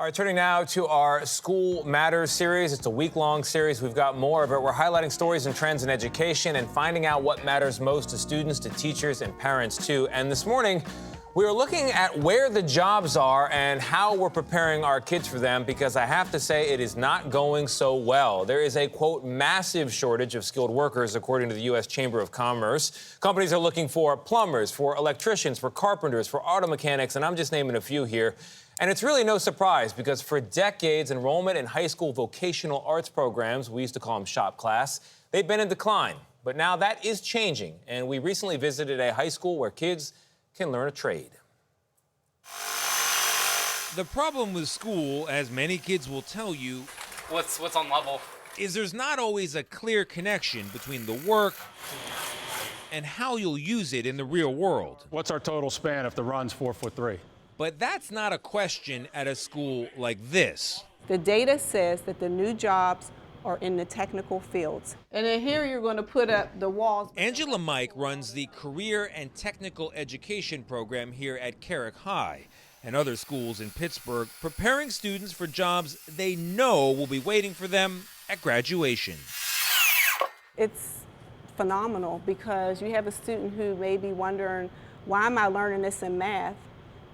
All right, turning now to our School Matters series. It's a week-long series. We've got more of it. We're highlighting stories and trends in education and finding out what matters most to students, to teachers, and parents, too. And this morning, we are looking at where the jobs are and how we're preparing our kids for them, because I have to say it is not going so well. There is a, quote, massive shortage of skilled workers, according to the U.S. Chamber of Commerce. Companies are looking for plumbers, for electricians, for carpenters, for auto mechanics, and I'm just naming a few here. And it's really no surprise, because for decades, enrollment in high school vocational arts programs, we used to call them shop class, they've been in decline. But now that is changing, and we recently visited a high school where kids can learn a trade. The problem with school, as many kids will tell you, what's on level, is there's not always a clear connection between the work and how you'll use it in the real world. What's our total span if the run's 4'3"? But that's not a question at a school like this. The data says that the new jobs are in the technical fields. And then here you're going to put up the walls. Angela Mike runs the Career and Technical Education program here at Carrick High and other schools in Pittsburgh, preparing students for jobs they know will be waiting for them at graduation. It's phenomenal, because you have a student who may be wondering, why am I learning this in math?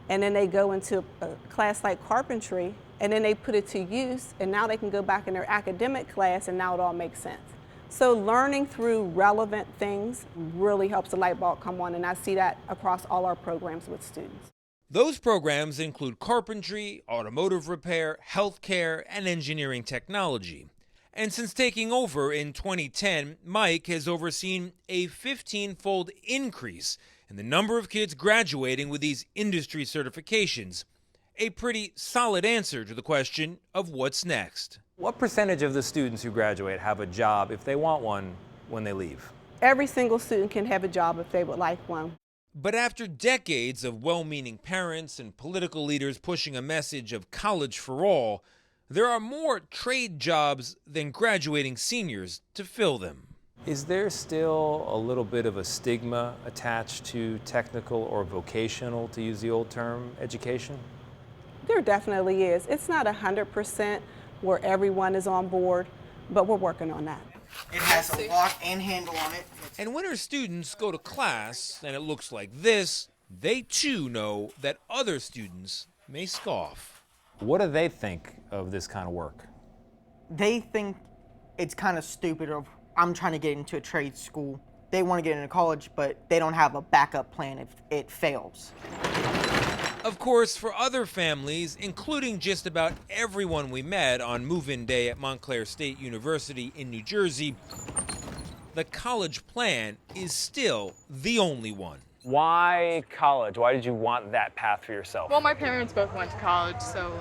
And then they go into a class like carpentry, and then they put it to use, and now they can go back in their academic class, and now it all makes sense. So learning through relevant things really helps the light bulb come on, and I see that across all our programs with students. Those programs include carpentry, automotive repair, healthcare, and engineering technology. And since taking over in 2010, Mike has overseen a 15-fold increase in the number of kids graduating with these industry certifications. A pretty solid answer to the question of what's next. What percentage of the students who graduate have a job, if they want one, when they leave? Every single student can have a job if they would like one. But after decades of well-meaning parents and political leaders pushing a message of college for all, there are more trade jobs than graduating seniors to fill them. Is there still a little bit of a stigma attached to technical or vocational, to use the old term, education? There definitely is. It's not 100% where everyone is on board, but we're working on that. It has a lock and handle on it. And when our students go to class and it looks like this, they too know that other students may scoff. What do they think of this kind of work? They think it's kind of stupid. I'm trying to get into a trade school. They want to get into college, but they don't have a backup plan if it fails. Of course, for other families, including just about everyone we met on move-in day at Montclair State University in New Jersey, the college plan is still the only one. Why college? Why did you want that path for yourself? Well, my parents both went to college, so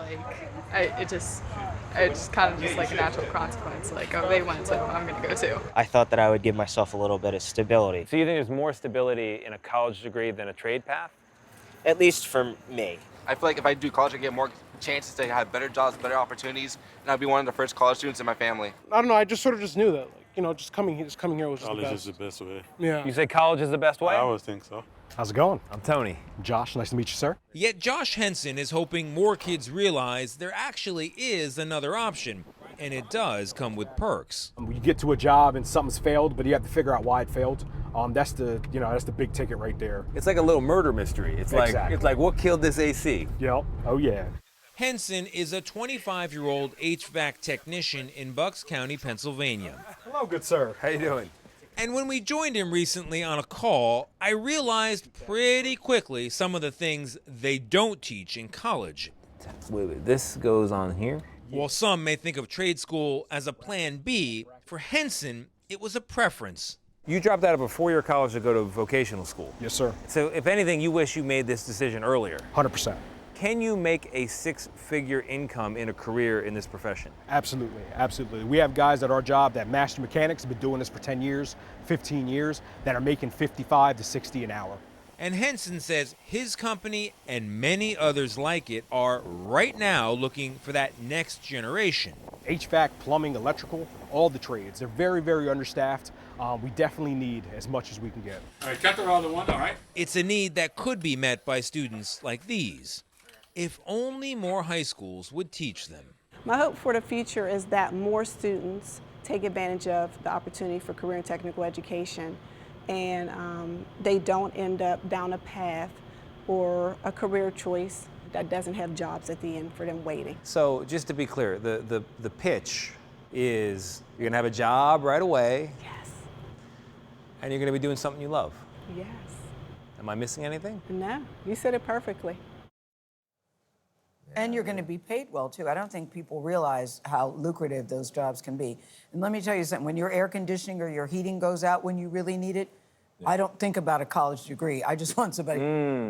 it's just kind of just like a natural consequence. Like, oh, they went, so I'm gonna go too. I thought that I would give myself a little bit of stability. So you think there's more stability in a college degree than a trade path? At least for me. I feel like if I do college, I get more chances to have better jobs, better opportunities, and I'd be one of the first college students in my family. I don't know, I just sort of just knew that, just coming here was just College the best. is the best way. Yeah. You say college is the best way? I always think so. How's it going? I'm Tony. Josh, nice to meet you, sir. Yet Josh Henson is hoping more kids realize there actually is another option, and it does come with perks. You get to a job and something's failed, but you have to figure out why it failed. That's the big ticket right there. It's like a little murder mystery. It's like what killed this AC? Yep. Oh yeah. Henson is a 25-year-old HVAC technician in Bucks County, Pennsylvania. Hello, good sir. How you doing? And when we joined him recently on a call, I realized pretty quickly some of the things they don't teach in college. Wait, this goes on here? While some may think of trade school as a plan B, for Henson, it was a preference. You dropped out of a four-year college to go to vocational school. Yes, sir. So if anything, you wish you made this decision earlier. 100%. Can you make a six-figure income in a career in this profession? Absolutely, absolutely. We have guys at our job that master mechanics have been doing this for 10 years, 15 years, that are making 55 to 60 an hour. And Henson says his company and many others like it are right now looking for that next generation. HVAC, plumbing, electrical, all the trades. They're very, very understaffed. We definitely need as much as we can get. All right, cut the other one, all right? It's a need that could be met by students like these. If only more high schools would teach them. My hope for the future is that more students take advantage of the opportunity for career and technical education, and they don't end up down a path or a career choice that doesn't have jobs at the end for them waiting. So just to be clear, the pitch is you're gonna have a job right away. Yes. And you're gonna be doing something you love. Yes. Am I missing anything? No, you said it perfectly. And you're going to be paid well, too. I don't think people realize how lucrative those jobs can be. And let me tell you something, when your air conditioning or your heating goes out when you really need it, I don't think about a college degree. I just want somebody,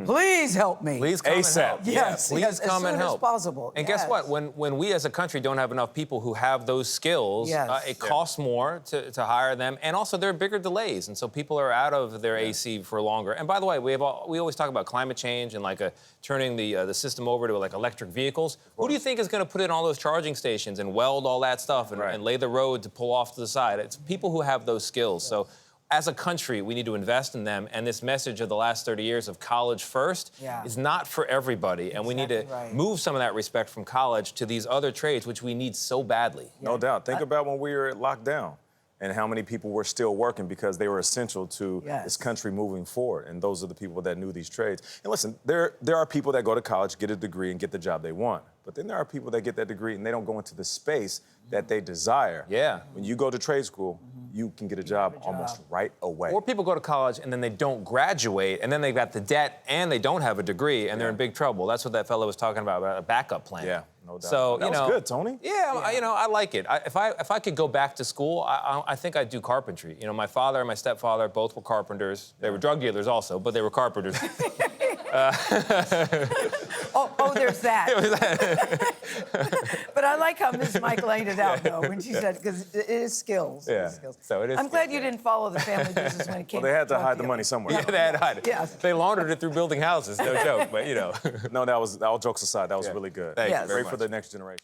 please help me. Please come and help. Yes, please yes, come and help. as soon as possible. And yes. guess what? When we as a country don't have enough people who have those skills, Yes. it costs more to hire them, and also there are bigger delays, and so people are out of their AC for longer. And by the way, we always talk about climate change and like turning the system over to like electric vehicles. Who do you think is going to put in all those charging stations and weld all that stuff and lay the road to pull off to the side? It's people who have those skills. So as a country, we need to invest in them, and this message of the last 30 years of college first is not for everybody, and we need to move some of that respect from college to these other trades, which we need so badly. No doubt. Think about when we were locked down and how many people were still working because they were essential to this country moving forward, and those are the people that knew these trades. And listen, there are people that go to college, get a degree, and get the job they want. But then there are people that get that degree and they don't go into the space that they desire. Yeah. When you go to trade school, you can get a job almost right away. Or people go to college and then they don't graduate, and then they've got the debt and they don't have a degree, and they're in big trouble. That's what that fellow was talking about a backup plan. Yeah, no doubt. So, that was good, Tony. Yeah, I like it. If I could go back to school, I think I'd do carpentry. You know, my father and my stepfather both were carpenters. They were drug dealers also, but they were carpenters. There's that. But I like how Miss Mike laid it out, though, when she said, because it is skills. Yeah. It is skills. So it is I'm glad you didn't follow the family business when it came Well, they had to drug hide the dealing. money somewhere. Yeah, they had to hide it. Yes. They laundered it through building houses, no joke, but you know. No, that was all jokes aside. That was really good. Thank you Yes. very Great for much. the next generation.